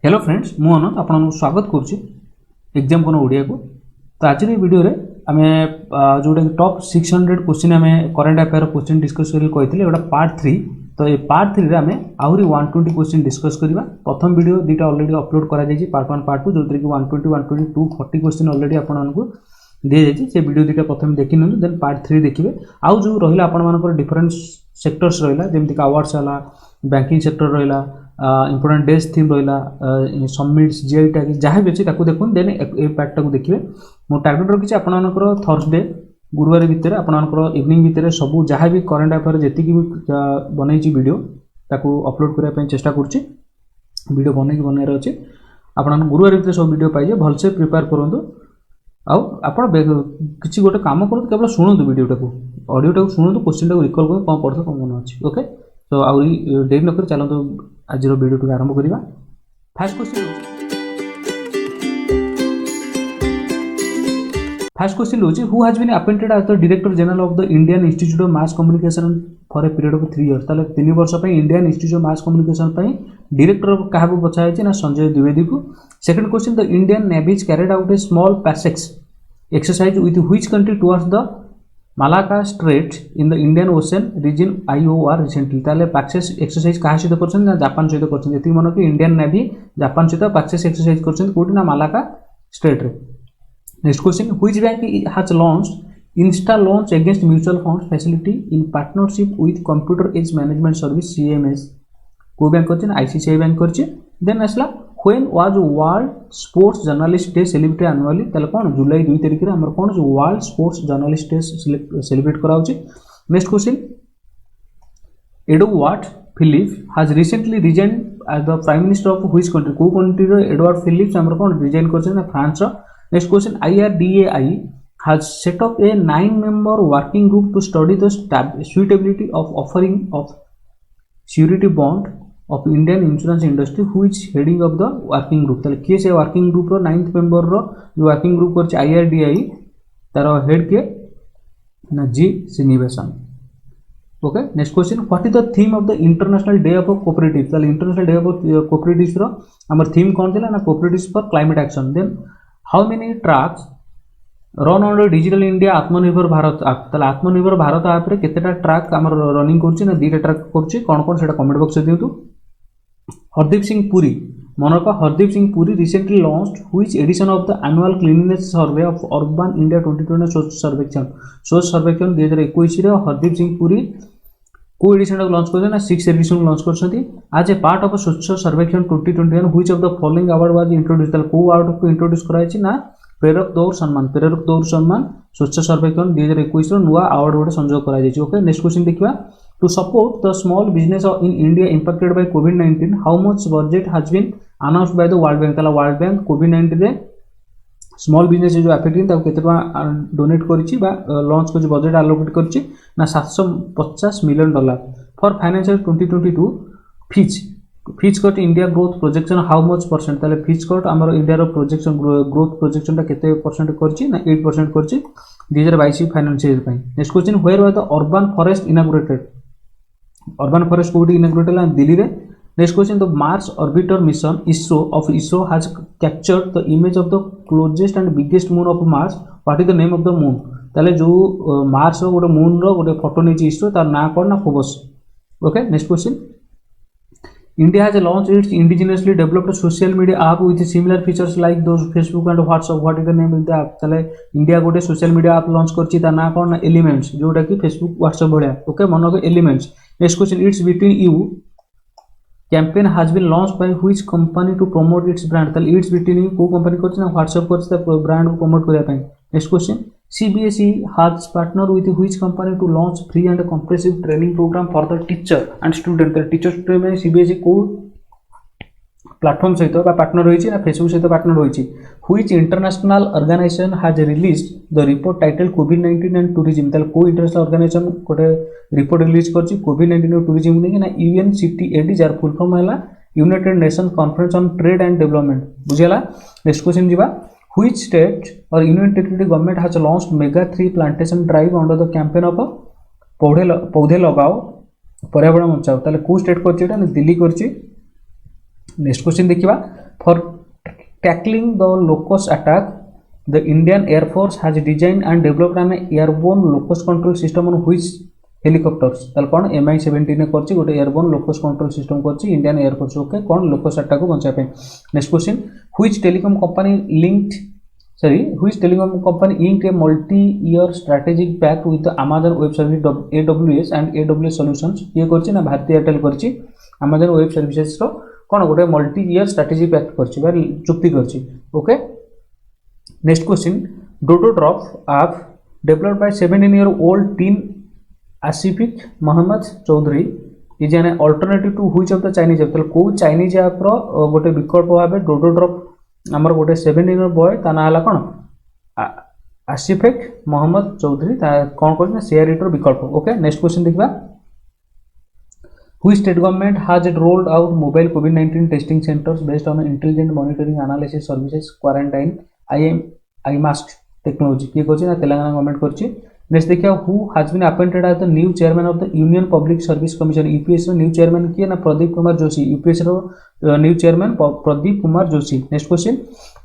Hello friends मु अनंत आपन स्वागत करुच्ची एग्जाम कोन ओडिया को। तो आज वीडियो रे आमे जोटा टॉप 600 क्वेश्चन आमे करंट अफेयर क्वेश्चन डिस्कस करी कहथिले एटा पार्ट 3। तो ये पार्ट 3 रे आमे आहुरी 120 क्वेश्चन डिस्कस करबा। प्रथम वीडियो दीटा ऑलरेडी अपलोड करा जायछि पार्ट 1 पार्ट 2 जोतरे कि 120 122 40 क्वेश्चन ऑलरेडी आपन मानकु दे जायछि। से वीडियो दीटा प्रथम देखि ननु देन पार्ट 3 देखिबे। आउ जो रहिला आपन मानकर डिफरेंट सेक्टर्स रहिला जेमति का अवार्ड्स हला बैंकिंग सेक्टर रहिला इंपोर्टेंट डेज थीम रहा सबमिट्स जीआई टैग जहाँ भी अच्छी देखुन देन ए पार्टा को देखिए। मो टार्गेट रखी आपंकर थर्सडे गुरुवार भितर आपंकर इवनिंग भितर सब जहाँ भी करंट अफेयर जी भी बनई वीडियो ताको अपलोड करने चेष्टा करुच्ची। वीडियो बनइर अच्छे आप गुरुवार भितर सब वीडियो पाइए भलसे प्रिपेयर करूँ। आप किसी गोटे कम करूँ केवल शुणु वीडियोटा को ऑडियोटा को शुणु क्वेश्चन को रिकॉल करूँ कौन पढ़ते कौन मन अच्छे। ओके तो आउरी डेरी नक चलते आज वीडियो को आरंभ करवा। फर्स्ट क्वेश्चन होची who has been appointed as the director general of the Indian Institute of Mass Communication for a period of 3 years. ताले 3 वर्ष पे Indian Institute of Mass Communication पे डायरेक्टर काहा को बचा है ना संजय द्विवेदी को। Second question the Indian Navy carried out a small PASSEX exercise with which country towards the Malacca Strait in the Indian Ocean reason IOR recently. ताले पैक्सेस exercise कहा सहित करछन ना जापान सहित करछन। एति मन कि इंडियन नेवी जापान सहित पैक्सेस एक्सरसाइज करछन कोठी ना मालाका स्ट्रेट रे। Next question which bank has launched insta launch against mutual fund facility in partnership with computer age management service CMS। को बैंक करछन ICICI बैंक करछे। देन असला when was world sports journalist day celebrate annually. ताले कोन जुलाई 2 तारिख रे हमर कोन जो world sports journalist day celebrate करा होची। Next question Edward Philippe has recently resign as the prime minister of which country. को कंट्री रो एडवर्ड फिलिप्स हमर कोन रिजाइन करछन ना फ्रांस रो। Next question IRDAI has set up a 9-member working group to study the suitability of offering of surety bond of Indian insurance industry who is heading of the working group। ताले किए से working group रो 9th member रो जो working group करछि IRDAI तारो head के ना G Srinivasan. Okay next question what is the theme of the international day of cooperative. ताले international day of cooperatives रो हमर थीम कोन थिला ना cooperatives for climate action. Then how many tracks run on digital India Atmanirbhar Bharat app. ताले आत्मनिर्भर Bharat app रे केतेटा track हमर रनिंग करछि ना 2टा ट्रैक करछि कोन कोन सेटा कमेंट बॉक्स रे दियंतु। हरदीप सिंह पुरी मनक Hardeep Singh Puri recently launched which edition of the annual cleanliness survey of urban India 2020 Swachh सर्वेक्षण। स्वच्छ सर्वेक्षण 2021 रे हरदीप सिंह पुरी को एडिशन लॉन्च करछन ना 6 एडिशन लॉन्च करछंती। आज ए पार्ट ऑफ स्वच्छ सर्वेक्षण 2021 which of the following award was introduced. ताल को अवार्ड को इंट्रोड्यूस कराइछि ना प्रेरक दौर सम्मान स्वच्छ सर्वेक्षण 2021 रो नुवा अवार्ड गोटे संयोग करा जायछि। ओके नेक्स्ट क्वेश्चन देखिबा to support the small business in India impacted by कोविड-19 how much budget has been announced by the world bank. ताला वर्ल्ड बैंक कोविड-19 रे स्मॉल बिजनेस जो अफेक्टेड ताको केते डोनेट करिछि बा लॉन्च करछि बजट एलोकेट करिछि ना $750 million for financial 2022। Fitch cut India growth projection how much percent. ताले फिच कट हमर इंडिया रो प्रोजेक्शन ग्रोथ प्रोजेक्शन ता केते परसेंट करछि ना 8% करछि 2022 फाइनेंशियल पई। Next question where was the urban forest inaugurated. Urban forest कोडी इनॉग्रेटेड ला दिल्ली रे। Next question the Mars orbiter mission ISRO has captured the image of the closest and biggest moon of Mars what is the name of the moon. ताले जो Mars रो गोटे moon रो गोटे photo नेछि ISRO तार ना कोन ना Phoebus. Okay next question India has launched its indigenously developed social media app with similar features like those Facebook and WhatsApp. What is the name of the app? ताले India गोटे social media app launch करछि ता ना कोन elements जोटा कि Facebook WhatsApp भलिया। Okay मन को elements. Next question it's between you campaign has been launched by which company to promote its brand. ताले इट्स बिटवीन यू को कंपनी करछि ना व्हाट्सएप करछि ता ब्रांड को प्रमोट करिया पई। Next question CBSE has partnered with which company to launch free and comprehensive training program for the teacher and student। तो टीचर स्टूडेंट में CBSE को प्लेटफॉर्म सहित बा पार्टनर होइछि ना फेसबुक सहित पार्टनर होइछि। Which international organisation has released the report title कोविड-19 एंड टूरिज्म। ताले को इंटरनेशनल ऑर्गेनाइजेशन कोटे रिपोर्ट रिलीज करछि कोविड-19 और टूरिज्म ने कि ना UNCTAD जार फुल फॉर्म हैला United Nation Conference on Trade and Development बुझियला। नेक्स्ट क्वेश्चन जिबा which state or union territory government has launched mega 3 plantation drive under the campaign of पौधे लगाओ पर्यावरण बचाओ। ताले को स्टेट करछि एटा दिल्ली करछि। नेक्स्ट क्वेश्चन देखिबा For tackling the locust attack, the Indian Air Force has designed and developed an airborne locust control system on which helicopters ताल कौन MI-17 करछि गोटे एयरबोर्न लोकस कंट्रोल सिस्टम करछि इंडियन एयरफोर्स ओके कौन locus attack को बचा पे next question which telecom company inked a multi-year strategic pact with the Amazon Web Services AWS and AWS Solutions ये करछि ना भारती एयरटेल करछि Amazon Web Services रो कौन गोटे multi-year strategic pact करछि बा चुक्ति करछि okay next question dodo drop app developed by 17-year-old teen Asifik Mohammed Choudhury is an alternative to which of the Chinese app को चाइनीज ऐप रो गोटे विकल्प भाबे डोडो ड्रॉप हमर गोटे 17-year बॉय ता ना हला कोन आसिफिक मोहम्मद चौधरी ता कोन करना शेयर इटर विकल्प ओके नेक्स्ट क्वेश्चन देखबा Which state government has it rolled out mobile COVID-19 testing centers based on intelligent monitoring analysis services quarantine IMASK technology ये करछि ना तेलंगाना गवर्नमेंट करछि नेक्स्ट देखिए who has been appointed as the new chairman of the union public service commission UPS रो new chairman किए ना Pradeep Kumar Joshi UPS रो new chairman Pradeep Kumar Joshi next question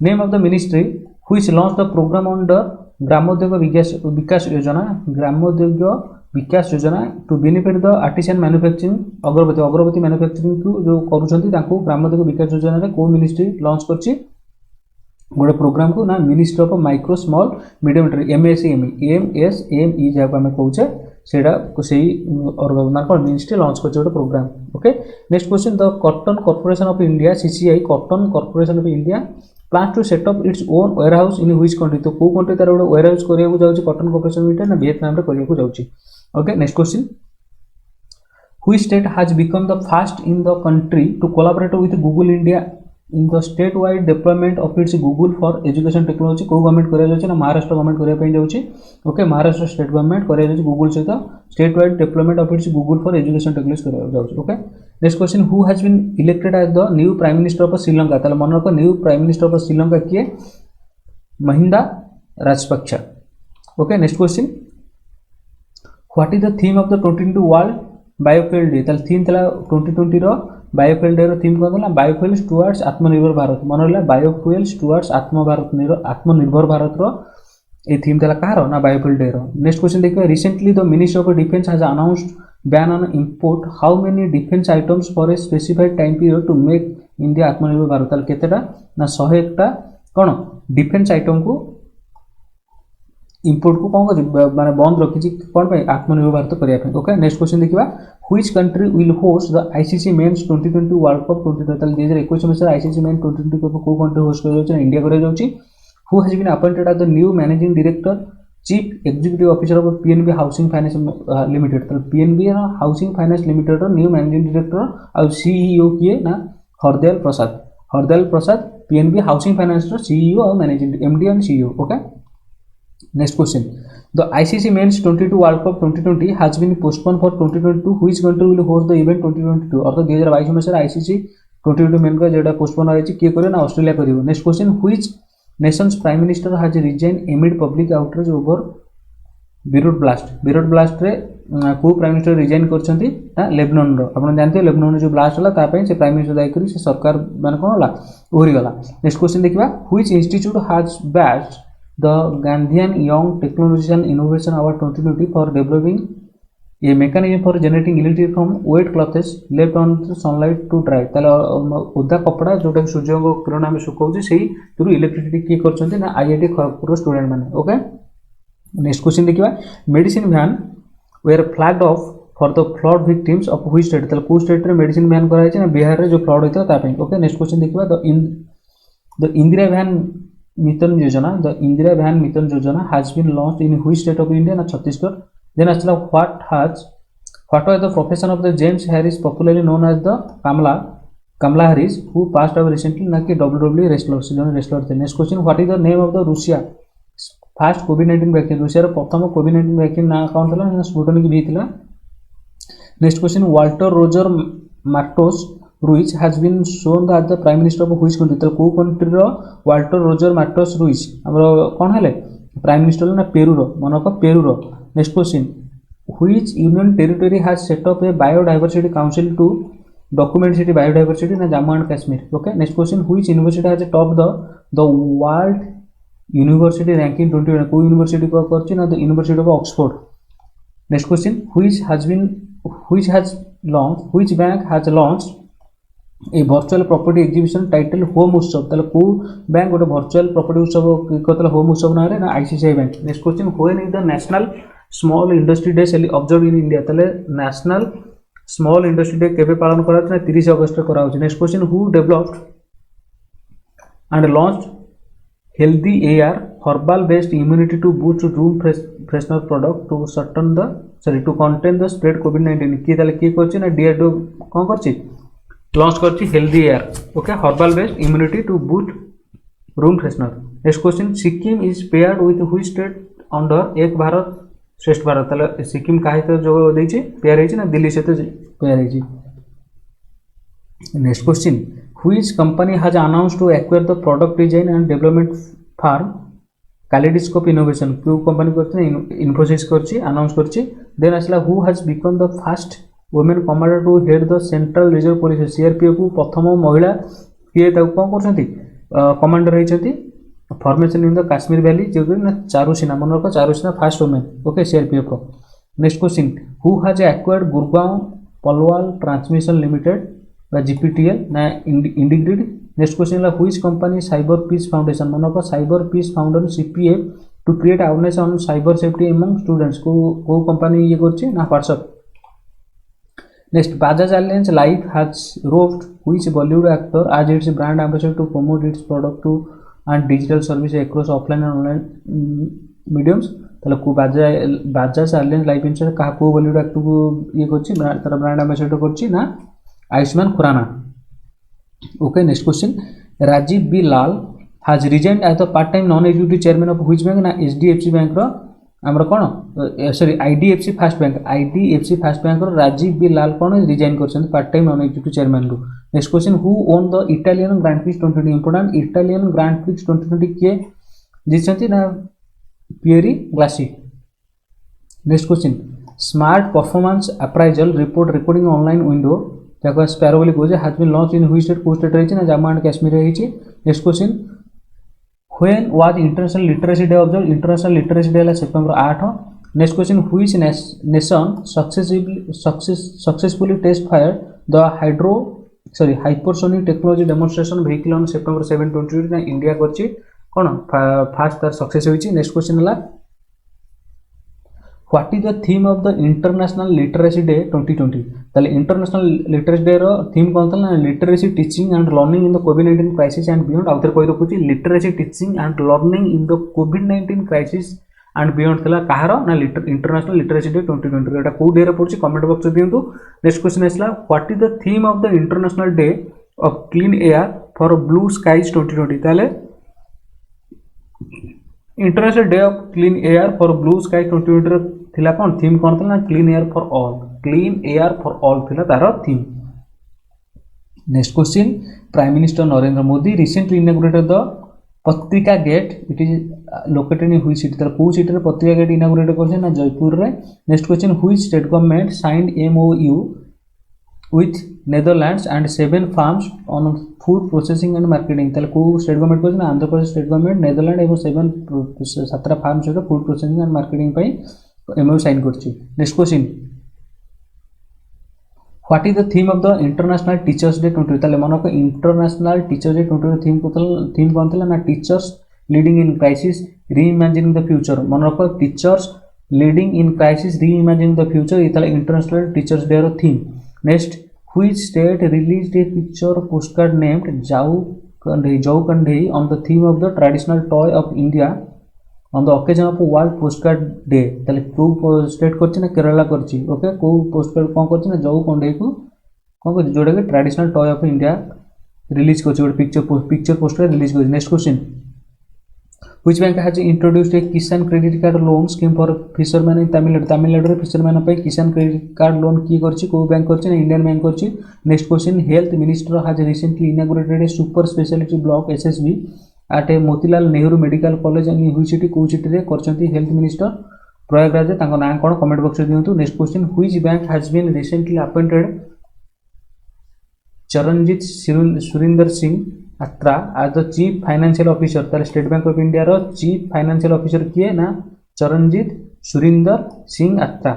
name of the ministry which launch the programme on the Gramodyog Vikas Yojana to benefit the artisan manufacturing agarbatti manufacturing को जो करूछंती तांको ग्रामोद्योग विकास योजना रे को मिनिस्ट्री लॉन्च करछि गोटे प्रोग्राम को ना Ministry of Micro Small Medium MSME जहाँ आम कहे सेटा से मिनिस्ट्री लॉन्च कर programme okay next question the Cotton Corporation of India CCI Cotton Corporation of India plans to set up its own warehouse in which country तो को country तार गोटे वेयर हाउस करिया जाउची कॉटन कॉर्पोरेशन इंडिया ना Vietnam रे करिया जाउची okay next question which state has become the first in the country to collaborate with Google India in the state wide deployment of its Google for education technology को government करिया जाउची ना Maharashtra government करिया पई जाउची ओके महाराष्ट्र स्टेट गवर्नमेंट करिया जाउची Google सहित statewide development of its Google for education technology करिया जाउची okay next question who has been elected as the new prime minister of Sri Lanka ताले मन रखो new prime minister of Sri Lanka किए Mahinda Rajapaksa okay next question what is the theme of the 2022 world biofuel day ताले theme तला 2020 रो biofuel day रो theme कोन होला बायोफ्यूल्स टुवर्ड्स आत्मनिर्भर भारत मन होला बायोफ्यूल्स टुवर्ड्स आत्मनिर्भर भारत रो ए थीम तला कहारो ना बायोफ्यूल डे रो नेक्स्ट क्वेश्चन देखिए recently the ministry of defence has announced ban on import how many defence items for a specified time period to make India Atmanirbhar Bharat ताले केतेटा ना 101 टा कोन डिफेंस आइटम को इंपोर्ट को कौन माने बंद रखी कौन पे आत्मनिर्भर भारत करिया पे ओके नेक्स्ट क्वेश्चन देखिबा which country will host the ICC men's 2020 world cup 2020 2021 में आईसीसी मेन 2020 कप को कंट्री होस्ट कर जाउची इंडिया करे जाउची who has been appointed as the new managing director chief executive officer of PNB housing finance limited तो PNB housing finance limited रो new managing director और CEO किए ना Hardayal Prasad PNB housing finance रो सीईओ और managing MD and CEO okay Next question. The ICC Men's 22 World Cup 2020 has been postponed for 2022. Which country will host the event 2022? अर्थात 2022 में sir ICC 22 main का जेडा postpone आइछि के करे ना ऑस्ट्रेलिया करिवो next question which nation's prime minister has resign amid public outreach over Beirut blast रे को prime minister resign करछंती ना लेबनान रो आपण जानते लेबनान जो ब्लास्ट होला ता पई से प्राइम मिनिस्टर दायी करी से सरकार माने कोन होला ओरी गला नेक्स्ट क्वेश्चन देखिबा which institute has bagged the Gandhian Young Technology and Innovation Award 2020 for developing a mechanism for generating electricity from wet clothes left on the sunlight to dry ताले ओदा कपड़ा जोटा सूर्य को किरण में सुखाउची सेही थ्रू इलेक्ट्रिसिटी की करछंती ना आईआईटी खड़गपुर स्टूडेंट माने ओके नेक्स्ट क्वेश्चन देखिबा medicine van were flagged off for the flood victims of which state ताले को स्टेट रे मेडिसिन वैन करा छै ना बिहार रे जो फ्लड होइता ता पे ओके नेक्स्ट क्वेश्चन देखिबा the Indira Van mission Yojana the Indira Van mission Yojana has been launched in which state of India ना छत्तीसगढ़ देन असला what was the profession of the James Harris popularly known as the Kamala Harris who passed away recently ना कि WWE wrestler थे next question what is the name of the Russia first कोविड-19 vaccine Russia रो प्रथम कोविड-19 vaccine ना कौन थला ना स्पुटनिक भी थिला next question Walter Roger Martos Ruiz has been shown as the prime minister of which country तो को कंट्री रो वाल्टर रोजर मार्टोस रुइज हमरो कोन हले प्राइम मिनिस्टर ना पेरू रो मनक पेरू रो next question which union territory has set up a biodiversity council to document city biodiversity na Jammu and Kashmir. Okay, next question, which university has topped the world university ranking 2021? को university को करछि ना the University of Oxford. Next question, which bank has launched a virtual property exhibition titled Home Utsav? ताले को bank गोटे virtual property उत्सव कहतला Home Utsav ना रे ना ICICI Bank. Next question, when is the National Small Industry Day observed in India? ताले National Small Industry Day केबे पालन करात ना 30 अगस्त रे करा होछि. Next question, who developed and launched Healthy Air herbal based immunity to boost room freshener product to contain the spread COVID-19? किए ताले किए करछि ना DRDO कोन करछि लॉन्च करछि Healthy Air. Okay, herbal based immunity to boost room freshener. Next question, Sikkim is paired with which state under एक भारत श्रेष्ठ भारत? ताले सिक्किम काहे तो जो देछि पेयर हेछि ना दिल्ली से तो pair हेछि. Next question, which company has announced to acquire the product design and development firm Kaleidoscope Innovation? क्यों कंपनी करछि Infosys करछि अनाउंस करछि. Then असला who has become the first women commander to head the Central Reserve Police? CRPF को प्रथम महिला किए ताको कोन करछंती कमांडर हेछंती formation in the Kashmir valley जो ना चारुसेना मन रख Charu Sinha first women. Okay, CRPF को. Next question, who has acquired Gurgaon Palwal transmission limited বা GPTL ना IndiGrid. Next question, which company cyber peace foundation मन रख cyber peace foundation CPF to create awareness on cyber safety among students को company ये करछि ना WhatsApp. Next, Bajaj Allianz Life has roped which Bollywood actor as its brand ambassador to promote its product to and digital services across offline and online mediums? ताले को Bajaj Allianz Life Insurance कहा को Bollywood actor को ये करछि तार brand ambassador करछि ना Ayushman Khurana. Okay, next question, Rajiv B. Lal has resigned as the part-time non-executive chairman of which bank? ना HDFC Bank रो आमर कोन सॉरी IDFC फर्स्ट बैंक रो राजीव बी लाल कोन रिजाइन करछन part time non executive chairman रो. Next question, who won the Italian Grand Prix 2020? Important, Italian Grand Prix 2020 के जितछंती ना पियरी ग्लासी. Next question, smart performance appraisal report recording online window जाको sparrow बोली कोजे has been launch in which state? को स्टेट रहिछि ना जम्मू एंड कश्मीर रहिछि. Next question, when was International Literacy Day observed? International Literacy Day है September 8. Next question, which nation successfully test fired the hypersonic technology demonstration vehicle on September 7, 2020? ना India करछि कोन fast तार success होइछि. Next question हला, what is the theme of the International Literacy Day 2020? ताले International Literacy Day रो theme कोन तला literacy teaching and learning in the कोविड-19 crisis and beyond. आउथर कहि रखुछि literacy teaching and learning in the कोविड-19 क्राइसिस एंड बियॉन्ड तला कहारो ना इंटरनेशनल लिटरेसी डे 2020. एटा को डे रे पड़छि कमेंट बॉक्स दियंतु. नेक्स्ट क्वेश्चन आसला, what is the theme of the international day of clean air for blue skies 2020? ताले international day of clean air for blue sky 2020 रो थिला कोन थीम कोन तला क्लीन एयर फॉर ऑल थिला तार theme. Next question, prime minister Narendra Modi recently inaugurated the Patrika gate. It is located in which city? तार को सिटी रे पत्रिका गेट इनॉग्रेट करछन ना जयपुर रे. Next question, which state government signed MOU with Netherlands and 7 firms on food processing and marketing? ताले को state government करछन Andhra Pradesh state government Netherland एवं 7 farm सहित फूड प्रोसेसिंग एंड मार्केटिंग पई MOU साइन करछि. Next question, what is the theme of the international teachers day 2020? ताले मन को international teachers day 2020 theme कोन थला ना teachers leading in crisis reimagining the future. मन को teachers leading in crisis reimagining the future ये ताले इंटरनेशनल टीचर्स डे रो theme. Next, which state released a picture postcard named Jaukandehi on the theme of the traditional toy of India on the occasion of World Postcard Day? ताले को state करछि ना केरला करछि. Okay, को postcard कोन करछि ना जौकंडेही को कोन करछि जोडा के traditional toy of India release करछि गोटे पिक्चर पोस्टर रिलीज करछि. Next question, which bank has introduced a Kisan credit card loan scheme for fishermen in Tamil Nadu रे फिशरमैन पे किसान क्रेडिट कार्ड लोन की करछि को बैंक करछि ना इंडियन बैंक करछि. Next question, health minister has recently inaugurated a super specialty block SSB at a Motilal Nehru medical college in which city? को सिटी रे करछंती हेल्थ मिनिस्टर प्रयागराज रे. तांको नाम कोन कमेंट बॉक्स रे दियंतु. Next question, which bank has been recently appointed Charanjit Surinder Singh Atra as the chief financial officer ताले State Bank of India रो chief financial officer किए ना Charanjit Surinder Singh Atra.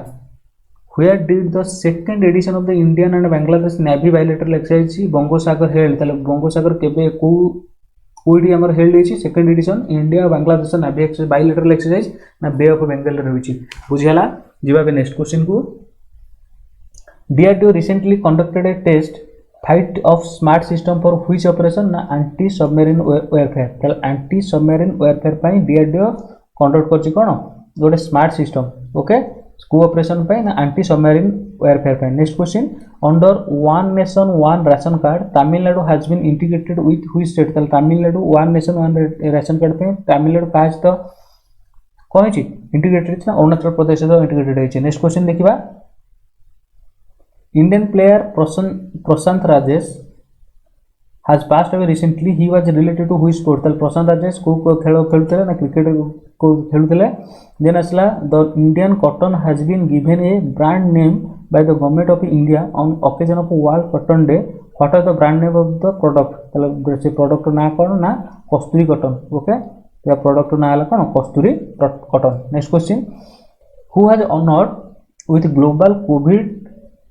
Where did the second edition of the Indian and Bangladesh navy bilateral exercise Bongosagar held ताले बंगोसागर केबे कोईटी हमर held होईची second edition India Bangladesh navy exercise bilateral exercise ना बे ऑफ बंगाल रे होईची बुझियाला। जिबा बे नेक्स्ट क्वेश्चन को DRDO recently conducted a test flight of smart system for which operation ना anti submarine warfare ताले anti submarine warfare पाई DRDO conduct करछि कोन गोटे स्मार्ट सिस्टम ओके स्कू ऑपरेशन पाई ना एंटी सबमरीन warfare पाई। Next question under one nation one ration card Tamil Nadu has been integrated with which state ताले Tamil Nadu one nation one ration card पे तमिलनाडु काज तो कोन छि इंटीग्रेटेड छ अरुणाचल प्रदेश तो इंटीग्रेटेड है। नेक्स्ट क्वेश्चन देखिबा Indian player Prashant Rajesh has passed away recently. He was related to which sport? ताले प्रशांत राजेश को खेल खेलुतले ना क्रिकेट को खेलुतले। देन असला the Indian cotton has been given a brand name by the government of India on occasion of World Cotton Day. What are the brand name of the product? ताले से product ना कोन ना Kasturi cotton okay या product ना हला कोन Kasturi cotton. Next question who has honored with global COVID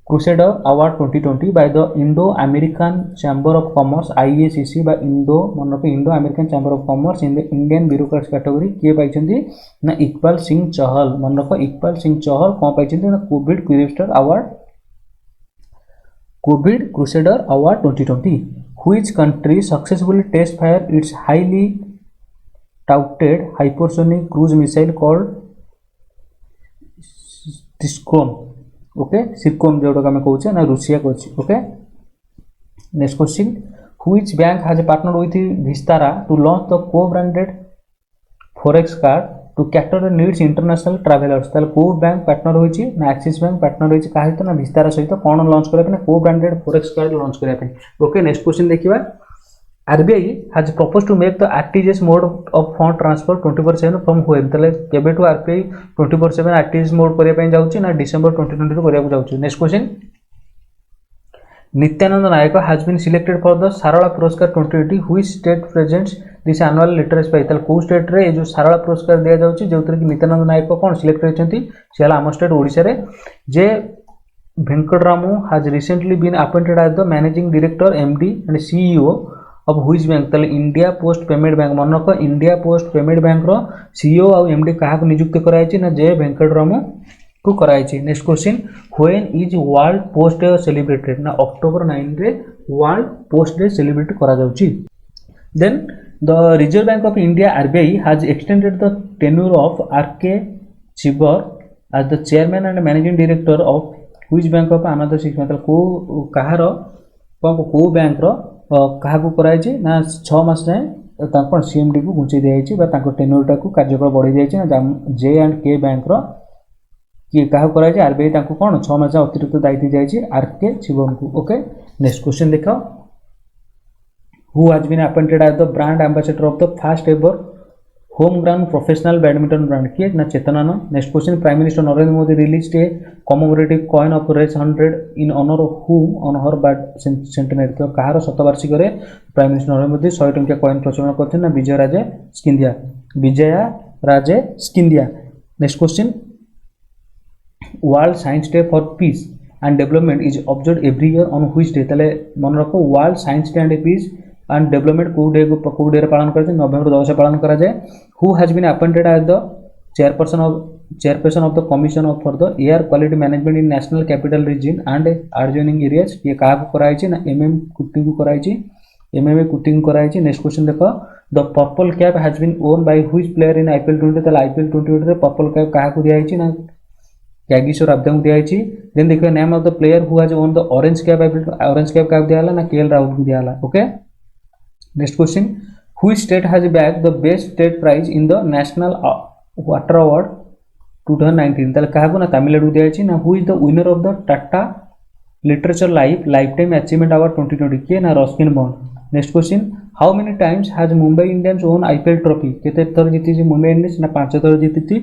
Crusader Award 2020 by the Indo-American Chamber of Commerce IACC by Indo-American Chamber of Commerce in the Indian bureaucrats category किए पाइछन्ती ना इकबाल सिंह चहल मनरको इकबाल सिंह चहल कोन पाइछन्ती ना Covid crusader award 2020। Which country successfully test fire its highly touted hypersonic cruise missile called Stratcom okay सिरकोम जोडो का मैं कहूचे ना Russia कोची okay. Next question which bank has partner with Vistara to launch the co-branded forex card to cater the needs international travellers ताले को bank partner होईची ना एक्सिस बैंक पार्टनर होईची काहे तो ना विस्तारा सहित कोन लॉन्च करे पे को ब्रांडेड फॉरेक्स कार्ड लॉन्च करे पे ओके। नेक्स्ट क्वेश्चन देखिबा RBI has proposed to make the RTGS mode of fund transfer 24/7 from when तले केबे टू RBI 24/7 RTGS मोड करिया पे जाउची ना डिसेंबर 2022 करिया जाउची। Next question Nityananda Nayak has been selected for the Sarala Puraskar 2020 which state presents this annual literacy prize तले को स्टेट रे जो सारला पुरस्कार दिया जाउची जेउतर कि नित्यानंद नायक कोन सिलेक्ट होइछंती सेला हम स्टेट ओडिसा रे। जे Venkataramu has recently been appointed as the managing director MD and CEO अब व्हिच बैंक तले इंडिया पोस्ट पेमेंट बैंक मनरको इंडिया पोस्ट पेमेंट बैंक रो सीईओ और एमडी काहा को नियुक्त करायछि ना जे वेंकटरामू को करायछि। Next question when is world post day celebrated ना अक्टोबर 9 रे वर्ल्ड पोस्ट डे सेलिब्रेट करा जाउछि। Then the reserve bank of India RBI has extended the tenure of RK Chibber as the chairman and managing director of which bank of another 6 मतलब को कहारो को bank रो कहा को कराई छी ना 6 मास जाए ताको सीएमडी को घुंची दिया छी बा ताको टेन्योरटा को कार्यकाल बढ़ी जाय छी ना J&K बैंक रो कि कहा कराई छी आरबीआई ताको कोन 6 मास अतिरिक्त दायित्व जाय छी RK शिवम को ओके। नेक्स्ट क्वेश्चन देखो who has been appointed as the brand ambassador of the first ever home ground professional badminton brand किए ना Chetanananda. Next question prime minister Narendra Modi released a commemorative coin of Rs 100 in honour of who on her birth centenary तो कहार शतवार्षिक रे prime minister Narendra Modi 100 टंकिया coin प्रचलन करथे ना Vijaya Raje Scindia. Next question world science day for peace and development is observed every year on which day तले मन रखो world science day and peace and development को डे रे पालन करते नवंबर 10 से पालन करा जाए। Who has been appointed as the chairperson of the commission of for the air quality management in national capital region and adjoining areas ये कहा को कराई छी ना एमएम कुटिंग को कराई छी एमएमए कुटिंग कराई छी। नेक्स्ट क्वेश्चन देखो the purple cap has been won by which player in IPL 20 तले आईपीएल 2020 रे पर्पल कैप कहा को दिया छी ना यागेश्वर अब्दे को दिया छी। देन देखो name of the player who has own the orange cap का दिया हला ना केएल राहुल को दिया हला okay. Next question which state has bagged the best state prize in the national water award 2019 तले कहा को ना तमिलनाडु दिया छी ना who is the winner of the Tata literature lifetime achievement award 2020 के ना Ruskin bond. Next question how many times has Mumbai Indians won IPL trophy केते थर जीती छी मुंबई इंडियंस ना 5 थर जीती थी।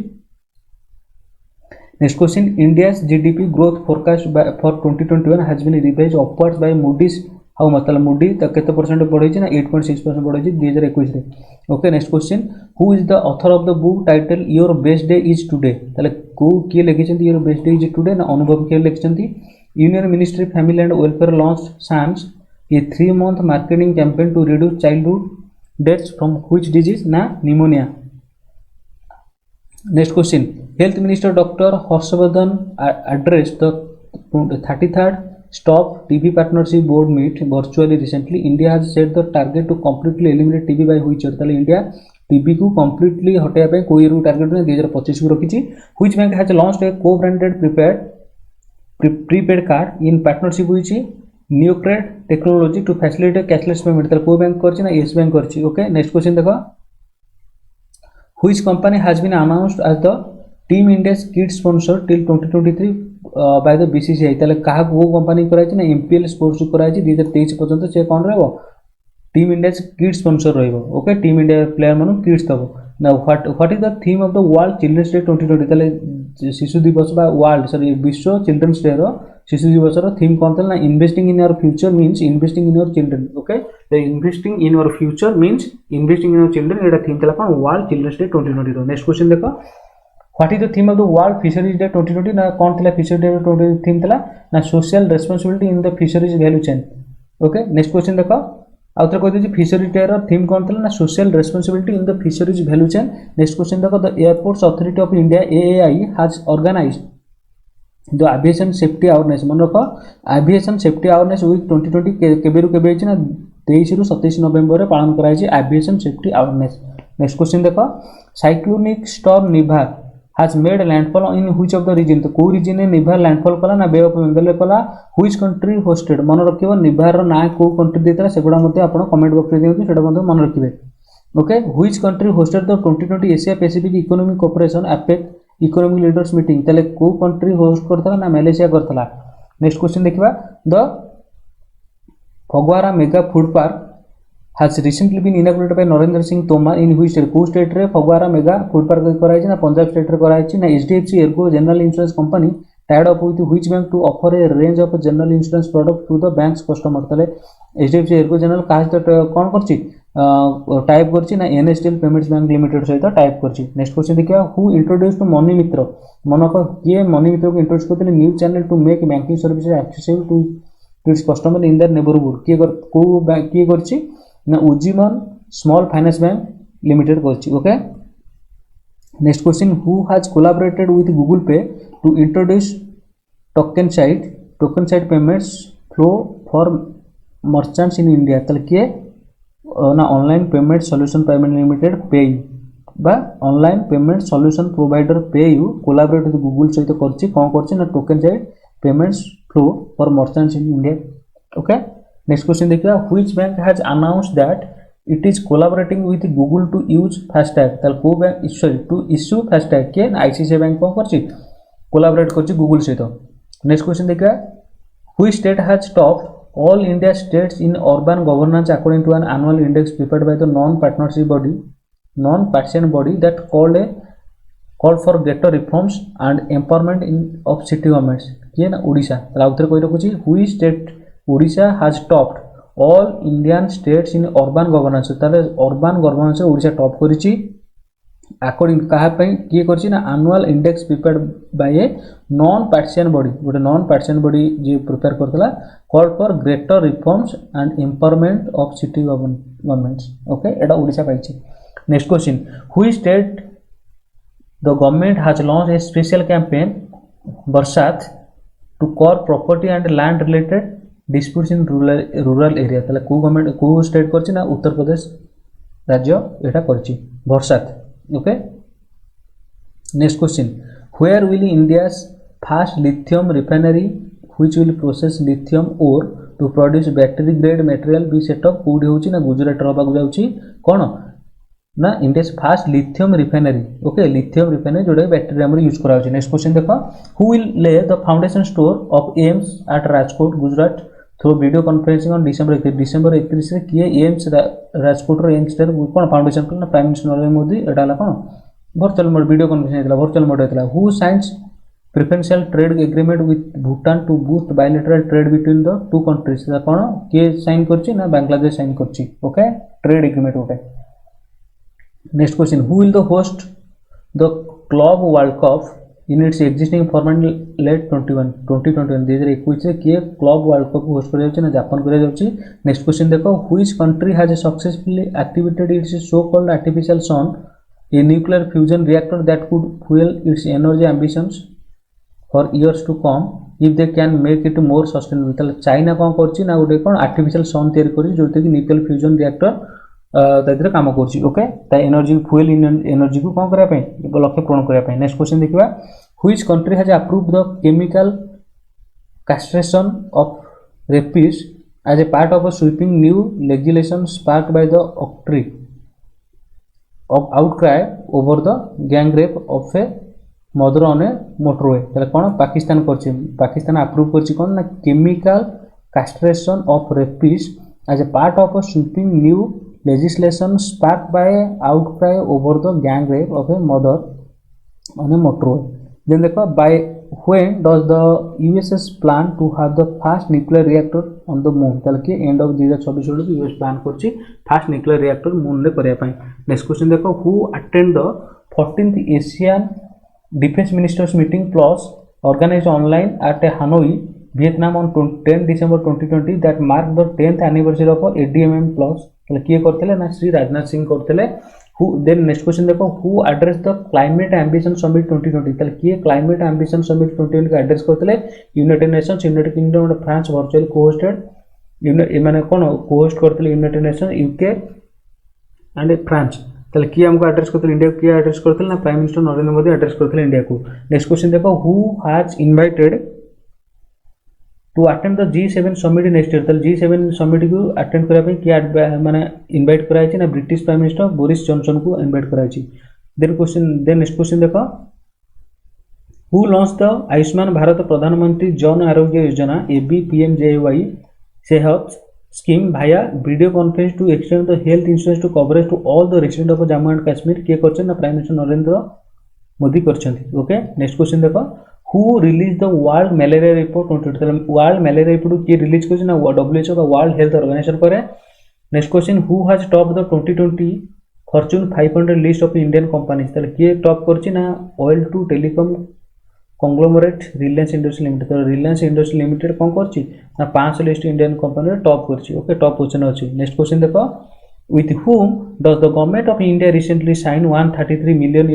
Next question India's GDP growth forecast for 2021 has been revised upwards by Moody's how much ताले मूडी तो केते परसेंट बढ़ाई ना 8.6% बढ़ाई 2021 रे। Okay next question who is the author of the book title your best day is today ताले को किए लिखिसंती your best day is today ना अनुभव किए लिखिसंती। Union ministry family and welfare launch SAANS a 3-month marketing campaign to reduce childhood deaths from which disease ना pneumonia. Next question health minister doctor Harshvardhan addressed the 33rd Stop TB Partnership Board meet virtually recently. India has set the target to completely eliminate TB by which year? ताले India TB को completely हटाया पे कोई रू target ने 2025 को रखी छी। Which bank has launched a co-branded prepaid card in partnership with Neocred Technology to facilitate cashless payment? ताले कोई बैंक करछि ना येस बैंक करछि। ओके नेक्स्ट क्वेश्चन देखो which company has been announced as the Team India's kid sponsor till 2023 by the BCCI? ताले कहा वो company कराई छी ना MPL स्पोर्ट्स को कराई छी 2023 पर्यंत से कौन रहबो टीम इंडिया किड्स स्पॉन्सर रहबो। ओके टीम इंडिया प्लेयर मानु किड्स दबो ना। What is the theme of the world children's day 2020? ताले शिशु दिवस बा वर्ल्ड सॉरी विश्व चिल्ड्रंस डे रो शिशु दिवस रो थीम कोन तला ना investing in your future means investing in your children. Okay the investing in your future means investing in your children एटा थीम तला कोन वर्ल्ड चिल्ड्रंस डे 2020 रो। नेक्स्ट क्वेश्चन देखो what is the theme of the world fisheries day 2020 ना कौन थिला fishery day 2020 theme थिला ना social responsibility in the fisheries value chain. Okay next question देखो आउथर कह दे फिशरी डे रो थीम कौन थिला ना social responsibility in the fisheries value chain. Next question देखो the airports authority of India AAI has organized the aviation safety awareness. मन रखो एविएशन सेफ्टी अवेयरनेस वीक 2020 केबेरु केबे छि ना 23 रु 27 नवेम्बर रे पालन कराई छि aviation safety awareness. Next question देखो cyclonic storm Nivar has made landfall in which of the region? तो को रीजन ने निभार लैंडफॉल कला ना बे ऑफ बंगाल रे कला which country hosted? मन रखिबो निभार रो ना को कंट्री देतला सेगुडा मध्ये आपण कमेंट बॉक्स रे दियंतु सेटा मध्ये मन रखिबे। Okay which country hosted the 2020 Asia Pacific economic cooperation APEC economic leaders meeting? तले को कंट्री होस्ट करतला ना मलेशिया करतला। नेक्स्ट क्वेश्चन देखिबा the Phagwara mega food park has recently been inaugurated by Narendra Singh Tomar in which state? को state रे Phagwara mega food park कराई छि ना पंजाब स्टेट रे कराई छि ना। HDFC Ergo general insurance company tied up with which bank to offer a range of general insurance product to the bank's customer? तले HDFC Ergo जनरल काज तो कोन करछि टाइप करछि ना NSDL पेमेंट्स बैंक लिमिटेड सहित टाइप करछि। Next question देखिया who introduce to money Mitra? मन को किए मनी मित्र को इंट्रोड्यूस करथिले new channel to make banking services accessible to its customer in their neighbourhood? को बैंक किए करछि ना Ujjivan small finance bank limited करछि। Okay next question who has collaborated with Google Pay to introduce token site payments flow for merchants in India? तले के ना online payment solution private limited PayU बा online payment solution provider PayU collaborate with Google सहित करछि कोन करछि ना token site payments flow for merchants in India. Okay next question देखिए which bank has announced that it is collaborating with Google to use FASTag? ताल को bank sorry to issue FASTag के ICICI bank को करछि collaborate करछि Google सहित। Next question देखिए which state has topped all India states in urban governance according to an annual index prepared by the non-partisan body that called for greater reforms and empowerment of city governments? किए ना ओडिशा। ताल आउथर कहि रखुछि which state Odisha has topped all Indian states in urban governance? ताले urban governance Odisha top करिछि according कहा पई किए करछि ना annual index prepared by a non partisan body गोटे नॉन पार्टिसन बॉडी जे प्रिपेयर करतला called for greater reforms and empowerment of city governments. Okay एटा ओडिशा पाइछि। Next question which state the government has launch a special campaign Barsaat to curb property and land related disputes in rural area? ताले को government को state करछि ना उत्तर प्रदेश राज्य एटा करछि बरसात। Okay next question where will India's first lithium refinery which will process lithium ore to produce battery grade material be set up कोडी होछि ना गुजरात रहबाक जाउछि कोन ना India's first lithium refinery. Okay lithium refinery जोडे बैटरी हमर यूज करा होछि। नेक्स्ट क्वेश्चन देखो who will lay the foundation stone of AIIMS at Rajkot Gujarat through video conferencing on December 31 रे किए एम्स राजकोट रो एम्स टर कोन फाउंडेशन करना प्राइम मिनिस्टर नरेंद्र मोदी एटा ला कोन वर्चुअल मोड वीडियो कॉन्फ्रेंसिंग हेतला वर्चुअल मोड हेतला who signs preferential trade agreement with Bhutan to boost bilateral trade between the two countries कौन किए साइन करछि ना बांग्लादेश साइन करछि okay trade agreement okay next question who will the host the club world cup in its existing format late 2021 2021 रे किए club world cup host करिया जाउछि ना Japan करिया जाउछि नेक्स्ट क्वेश्चन देखो which country has successfully activated its so called artificial sun a nuclear fusion reactor that could fuel its energy ambitions for years to come if they can make it more sustainable ताले China कोन करछि ना गोटे कोन artificial sun तयार करछि जोते कि nuclear fusion reactor तादिरे काम करछि ओके ता एनर्जी फ्यूल एनर्जी को कोन करिया पय लक्ष्य पूर्ण करिया पय नेक्स्ट क्वेश्चन देखिबा which country has approved the chemical castration of rapids as a part of a sweeping new legislation sparked by the outcry over the gang rape of a mother on a motorway ताले कोन पाकिस्तान करछि Pakistan approve करछि कोन ना chemical castration of rapids as a part of a sweeping new legislation sparked by outcry over the gang rape of a mother on a motorway then देखो by when does the USS plan to have the first nuclear reactor on the moon ताले कि and of 2026 बेलू US plan करछि first nuclear reactor moon रे करिया पय next question देखो who attend the 14th Asian defence ministers meeting plus organized online at Hanoi Vietnam on 10 December 2020 that mark the 10th anniversary of ADMM plus ताले किए करथिले ना श्री राजनाथ सिंह करथिले who then next question देखो who address the climate ambition summit 2020 ताले किए climate ambition summit 2020 का address करथिले यूनाइटेड नेशंस यूनाइटेड किंगडम और फ्रांस वर्चुअल को-होस्टेड माने कोन को-होस्ट करथिले United nation UK and France ताले किए हमको एड्रेस करथिले इंडिया किए एड्रेस करथिले ना prime minister Narendra Modi address करथिले इंडिया को नेक्स्ट क्वेश्चन देखो who has invited to attend the G7 summit next year ताले G7 summit को अटेंड करा पे किया माने इनवाइट कराई छी ना British prime minister Boris Johnson को इनवाइट कराई छी देन नेक्स्ट क्वेश्चन देखो who launch the Ayushman Bharat Pradhan Mantri Jan Arogya Yojana ABPMJY Sehat scheme via video conference to extend the health insurance to coverage to all the resident of Jammu and Kashmir के करछन ना प्राइम मिनिस्टर नरेंद्र मोदी करछंती okay next question देखो who released the world malaria report 2020 world malaria report की release करछि ना WHO का world health organisation करे next question who has topped the 2020 Fortune 500 list of Indian companies ताले के टॉप करछि ना oil to telecom conglomerate Reliance industry limited तो रिलायंस इंडस्ट्री लिमिटेड कोन करछि ना 500 लिस्ट इंडियन कंपनी टॉप करछि ओके टॉप पोजीशन अछि नेक्स्ट क्वेश्चन देखो with whom does the government of India recently sign $133 million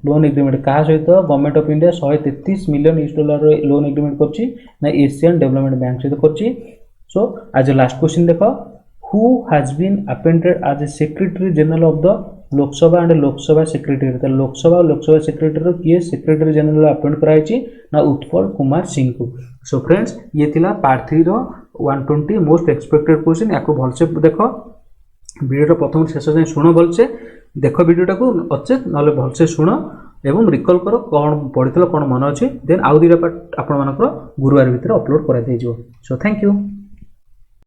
loan agreement कहा सहित government of India 133 million $100 loan agreement करछि ना एशियन डेवलपमेंट बैंक सहित करछि सो आज लास्ट क्वेश्चन देखो who has been appointed as a secretary general of the लोक सभा एंड लोक सभा सेक्रेटरी तो लोक सभा सेक्रेटरी किए सेक्रेटरी जनरल अपॉइंट कराई छी ना उत्पल कुमार सिंह को सो फ्रेंड्स ये थिला पार्ट 3 रो 120 मोस्ट एक्सपेक्टेड क्वेश्चन याको भलसे देखो वीडियो प्रथम शेष जाए शुण भलसे देख वीडियोटा को अच्छे ना भलसे शुण एवं रिकल कर कौन पढ़ी कौन मन अच्छे देन आउ दुटा पार्ट आपण गुरुवार भितर अपलोड कर सो थैंक यू।